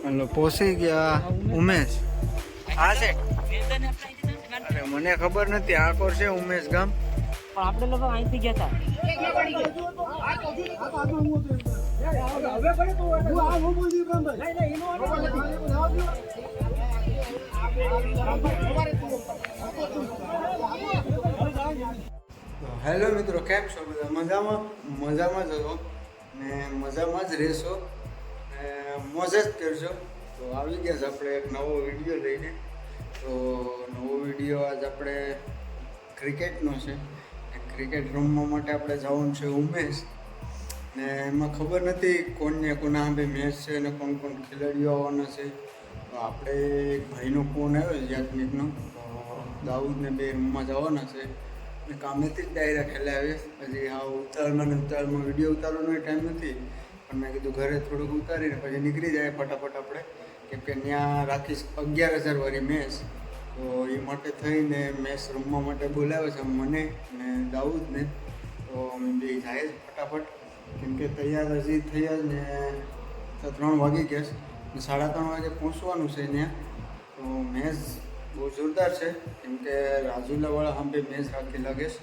Hello પહોંચી ગયા ઉમેશ. હા છે. અરે મને ખબર નથી આ કોર છે ઉમેશ ગામ. પણ આપણે લોકો અહીંથી ગયા હેલો મિત્રો, કેમ છો બધા? મજામાં જ હશો ને મજામાં જ રહેશો ને મોજ જ કરશો. તો આવી ગયા છે આપણે એક નવો વિડીયો લઈને. તો નવો વિડીયો આજ આપણે ક્રિકેટનો છે. ક્રિકેટ રમવા માટે આપણે જવાનું છે ઉમેશ. ને એમાં ખબર નથી કોના આંબે મેચ છે અને કોણ ખેલાડીઓ આવવાના છે. તો આપણે એક ભાઈનો ફોન આવ્યો છે યાજ્ઞિકનો. તો દાઉદને બે રમવા જવાના છે. ને કામેથી જ ડાયરેક્ટ ખેલે આવે. પછી હા ઉતાવળમાં વિડીયો ઉતારવાનો ટાઈમ નથી, પણ મેં કીધું ઘરે થોડુંક ઉતારીને પછી નીકળી જાય ફટાફટ આપણે, કેમ કે ત્યાં રાખીશ 11,000 વાળી મેચ. તો એ માટે થઈને મેચ રમવા માટે બોલાવે છે મને ને દાઉદને. તો અમે બે જાય જ ફટાફટ, કેમ કે તૈયાર હજી થયા જ ને 3 વાગી ગયા છે ને 3:30 વાગે પહોંચવાનું છે ત્યાં. તો મેચ બહુ જોરદાર છે, કેમ કે રાજુલાવાળા સાંભે મેચ રાખી લાગે છે.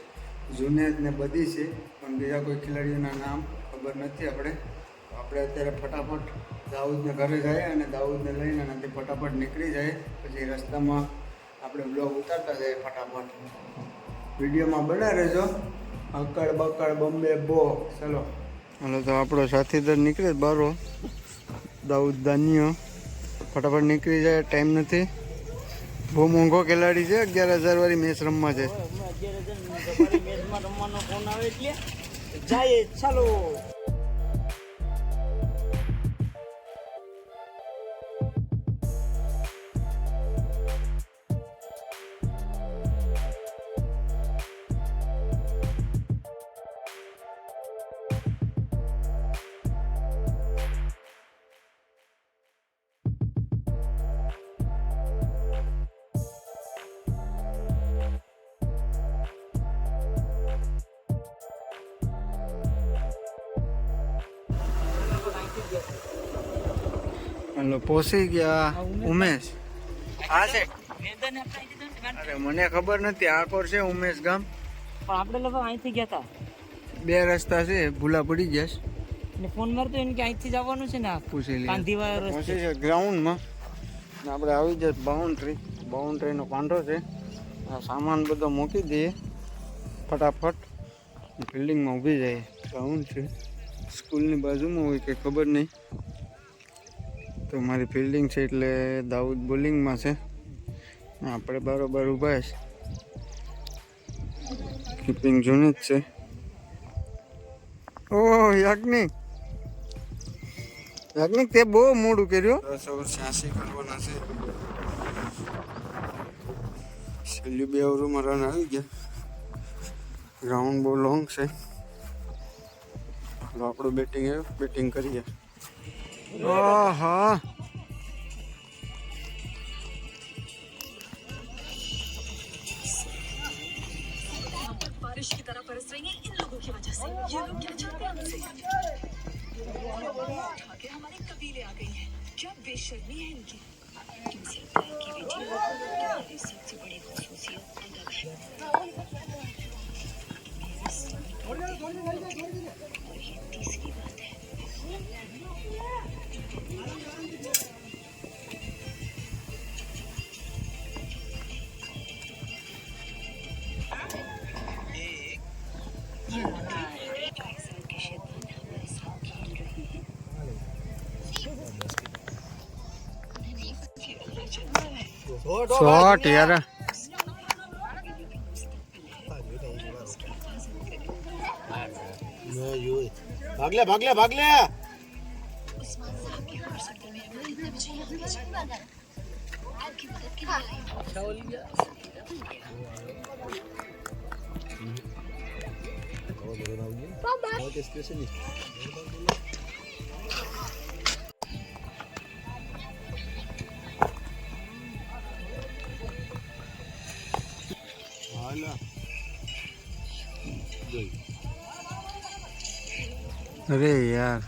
જુનેદ ને બધી છે, પણ બીજા કોઈ ખેલાડીઓના નામ ખબર નથી આપણે. તો આપણે અત્યારે ફટાફટ દાઉદને ઘરે જઈએ અને દાઉદને લઈને ત્યાંથી ફટાફટ નીકળી જાય. પછી રસ્તામાં આપણે બ્લોગ ઉતારતા જઈએ ફટાફટ. વિડીયોમાં બના રહેજો. અકડ બકડ બોમ્બે બો. ચલો હાલો, તો આપણો સાથીદાર નીકળે બારો દાઉદ દાનિયો. ફટાફટ નીકળી જાય, ટાઈમ નથી. બહુ મોંઘો ખેલાડી છે, 11,000 વાળી મેચ રમવા છે. 11,000 મેચમાં રમવાનો ફોન આવે એટલે જાય ચાલો. હલો પહોંચી ગયા ઉમેશ. હા છે. અરે મને ખબર નથી આ કોર છે ઉમેશ ગામ. પણ આપણે લોકો અહીંથી ગયા હતા. 2 રસ્તા છે, ભૂલા પડી ગયા છે. ને ફોન મારતો એને કે અહીંથી જવાનું છે ને પૂછી લઈએ. ગાંધીવાળા રસ્તે. પહોંચી છે ગ્રાઉન્ડમાં ને આપણે આવી જાય બાઉન્ડ્રીનો પાંડો છે. આ સામાન બધો મૂકી દઈએ ફટાફટ. ફિલ્ડિંગમાં ઊભી જાય. ગ્રાઉન્ડ છે, સ્કૂલની બાજુમાં હોય કે ખબર નહીં. તો મારી ફિલ્ડિંગ છે એટલે દાઉદ બોલિંગમાં છે, આપણે બરોબર ઊભા છે. કીપિંગ જૂની જ છે. ઓહ યાજ્ઞિક તે બહુ મોડું કર્યું. 10 ઓવર 86 કરવાના છે. છેલ્લી 2 ઓવરમાં રન આવી ગયા. ગ્રાઉન્ડ બહુ લોંગ છે. આપણું બેટિંગ કરીએ. હા बारिश की तरह बरस रही है इन लोगों की वजह से। ये लोग क्या चाहते हैं हमसे? उठा के हमारे कबीले आ गई हैं। क्या बेशर्मी है इनकी। तुमसे लगता है कि बेटी तुम्हारी सबसे बड़ी खूबसूरत अदब है। और ये तीसरी बात है। शॉट यार. भाग ले. अरे यार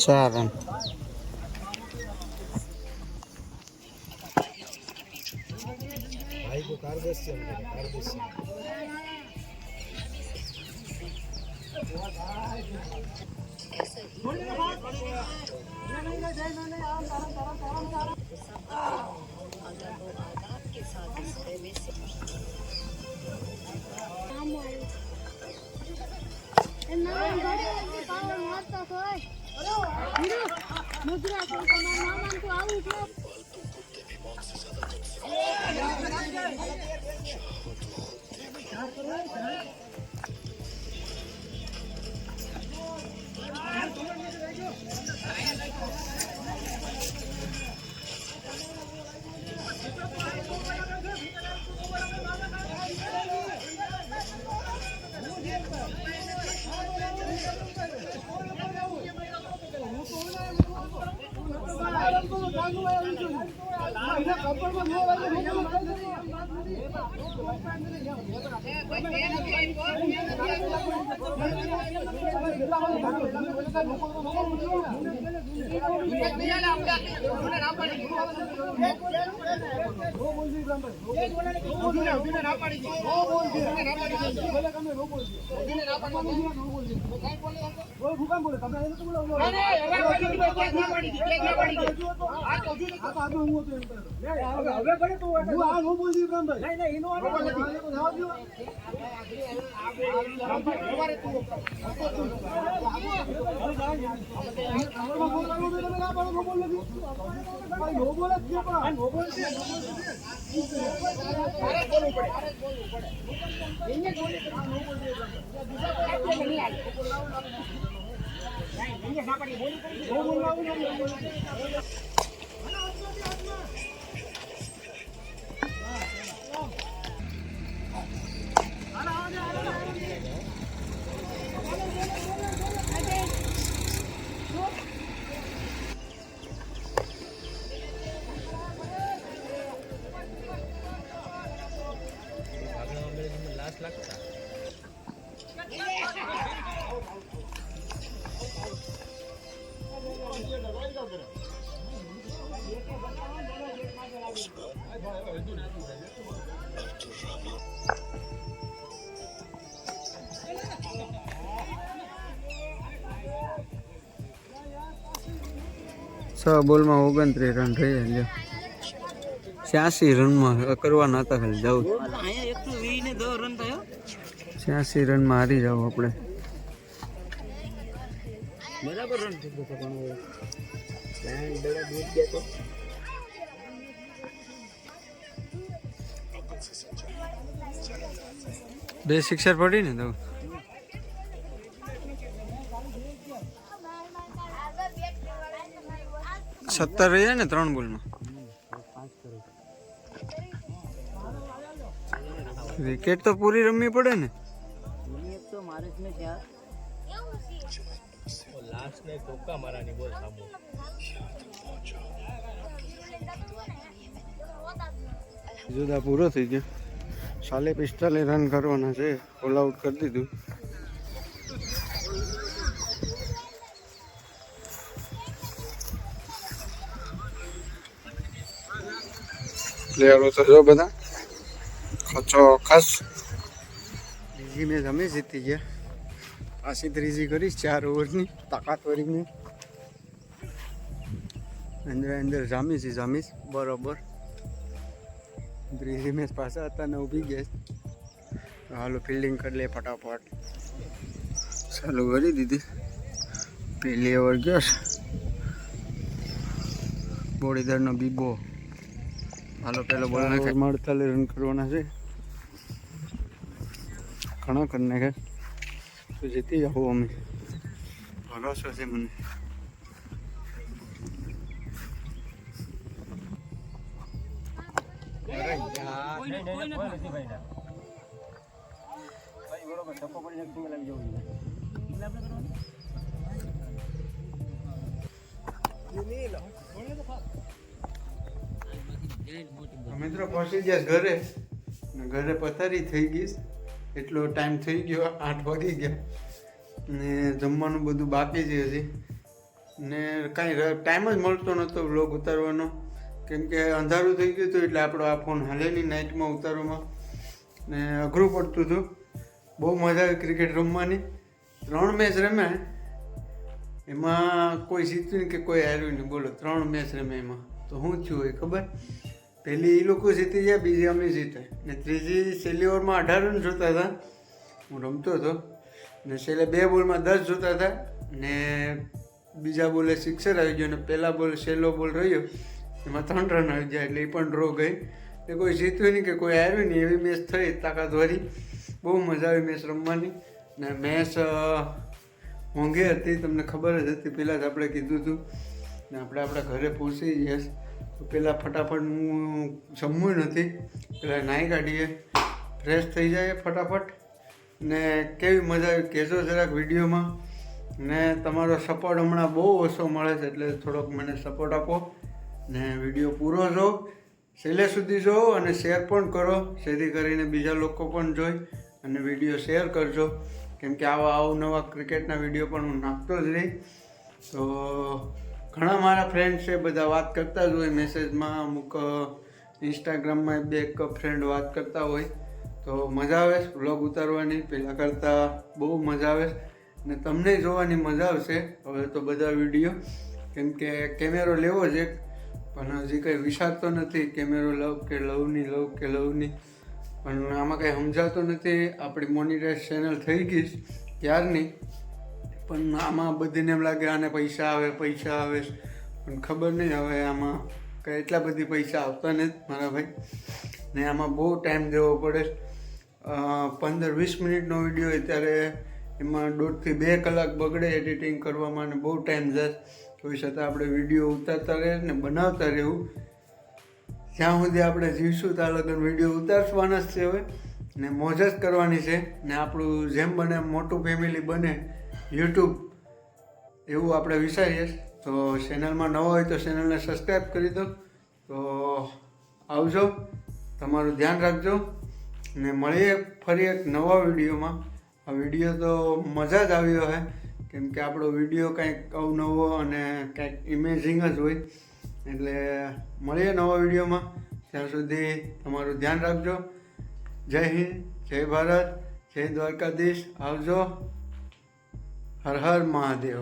4 રન. भाई को कारगस से कारगस से ऐसा ही अगर वो आदाब के साथ इस खेमे से બોલમાં 29 રન રહ્યા લ્યો. 86 રનમાં કરવાના હતા ખાલી જવું. અહીંયા 120 ને 10 રન થયો. 86 રનમાં હારી જાવ આપણે. બરાબર રન થઈ ગયો પણ પ્લાન દડા દૂર ગયા તો બે સિક્સર પડી ને તો 17 રહ્યા ને 3 બોલમાં. વિકેટ તો પૂરી રમવી પડે ને. એક તો મારે જ ને ત્યાં लास्ट ने टोका मारा नहीं बोल सामू જુદા પૂરો થઈ ગયો. 45 રન કરવાના છે. ઓલ આઉટ કરી દીધું. પ્લેયરો તો જો બધા ખચો ખસ. બીજી મેચ અમે જીતી ગયા. પાછી ત્રીજી કરીશ 4 ઓવરની તાકાતવરીની. અંદર જામીશ બરોબર. ત્રીજી મેચ પાછા હતા ને ઊભી ગયા. હાલો ફિલ્ડિંગ કરી લે ફટાફટ. ચાલુ કરી દીધી. પહેલી ઓવર ગયો છે. બોડીદારનો બીબો. હાલો પેલો બોલ નાખે. 48 રન કરવાના છે. ઘણા કરી નાખે તો જીતી જાવ અમે. ભરોસો છે મને. મિત્રો પહોંચી ગયા ઘરે. ઘરે પથારી થઈ ગઈ. એટલો ટાઈમ થઈ ગયો, 8 વાગી ગયા ને જમવાનું બધું બાકી છે હજી. ને કાંઈ ટાઈમ જ મળતો નહોતો વ્લોગ ઉતારવાનો, કેમ કે અંધારું થઈ ગયું હતું એટલે આપણો આ ફોન હાલે નહીં નાઇટમાં ઉતારવામાં ને અઘરું પડતું હતું. બહુ મજા આવી ક્રિકેટ રમવાની. 3 મેચ રમ્યા, એમાં કોઈ જીત્યું કે કોઈ હાર્યું નહીં. બોલો 3 મેચ રમ્યા, એમાં તો શું થયું હોય ખબર? પહેલી એ લોકો જીતી ગયા, બીજી અમે જીતે ને ત્રીજી છેલ્લી ઓવરમાં 18 રન જોતા હતા. હું રમતો હતો ને છેલ્લે 2 બોલમાં 10 જોતા હતા ને બીજા બોલે સિક્સર આવી ગયો ને પહેલા બોલ છેલ્લો બોલ રહ્યો એમાં 3 રન આવી ગયા એટલે એ પણ ડ્રો ગઈ. એ કોઈ જીત્યું નહીં કે કોઈ હાર્યું નહીં, એવી મેચ થઈ તાકાતવાળી. બહુ મજા આવી મેચ રમવાની ને મેચ મોંઘી હતી, તમને ખબર જ હતી, પહેલાં જ આપણે કીધું હતું ને આપણે આપણા ઘરે પહોંચી ગયા. તો પહેલાં ફટાફટ હું જમવું નથી, પહેલાં નાહી કાઢીએ, ફ્રેશ થઈ જાય ફટાફટ. ને કેવી મજા આવી કહેજો જરાક વિડીયોમાં. ને તમારો સપોર્ટ હમણાં બહુ ઓછો મળે છે એટલે થોડોક મને સપોર્ટ આપો ને વિડીયો પૂરો જો, છેલ્લે સુધી જો અને શેર પણ કરો, જેથી કરીને બીજા લોકો પણ જોઈ અને વિડીયો શેર કરજો, કેમ કે આવા અવનવા ક્રિકેટના વિડીયો પણ હું નાખતો જ રહી. તો ઘણા મારા ફ્રેન્ડ છે, બધા વાત કરતા જ હોય મેસેજમાં, અમુક ઇન્સ્ટાગ્રામમાં 2 ફ્રેન્ડ વાત કરતા હોય. તો મજા આવે વ્લોગ ઉતારવાની, પહેલાં કરતાં બહુ મજા આવે ને તમને જોવાની મજા આવશે હવે તો બધા વિડીયો, કેમ કે કેમેરો લેવો છે પણ હજી કંઈ વિચારતો નથી કેમેરો લઉં કે લઉં નહીં. પણ આમાં કંઈ સમજાતું નથી. આપણી મોનિટાઈઝ ચેનલ થઈ ગઈ ત્યારની, પણ આમાં બધીને એમ લાગે આને પૈસા આવે પણ ખબર નહીં હવે આમાં કંઈ એટલા બધી પૈસા આવતા નથી મારા ભાઈ. ને આમાં બહુ ટાઈમ દેવો પડે. 15-20 મિનિટનો વિડીયો હોય ત્યારે એમાં 1.5 થી 2 કલાક બગડે એડિટિંગ કરવામાં અને બહુ ટાઈમ જાય. તો છતાં આપણે વિડીયો ઉતારતા રહે ને બનાવતા રહેવું. જ્યાં સુધી આપણે જીવશું ત્યાં લગન વિડીયો ઉતારવાના જ છે હવે ને મોજ જ કરવાની છે. ને આપણું જેમ બને એમ મોટું ફેમિલી બને યુટ્યુબ, એવું આપણે વિચારીએ. તો ચેનલમાં નવા હોય તો ચેનલને સબસ્ક્રાઈબ કરી દો. તો આવજો, તમારું ધ્યાન રાખજો ને મળીએ ફરી એક નવા વિડીયોમાં. આ વિડીયો તો મજા જ આવ્યો હે, કેમ કે આપણો વિડીયો કંઈક અવનવો અને કંઈક ઇમેજિંગ જ હોય. એટલે મળીએ નવા વિડીયોમાં, ત્યાં સુધી તમારું ધ્યાન રાખજો. જય હિન્દ, જય ભારત, જય દ્વારકાધીશ. આવજો. હર હર મહાદેવ.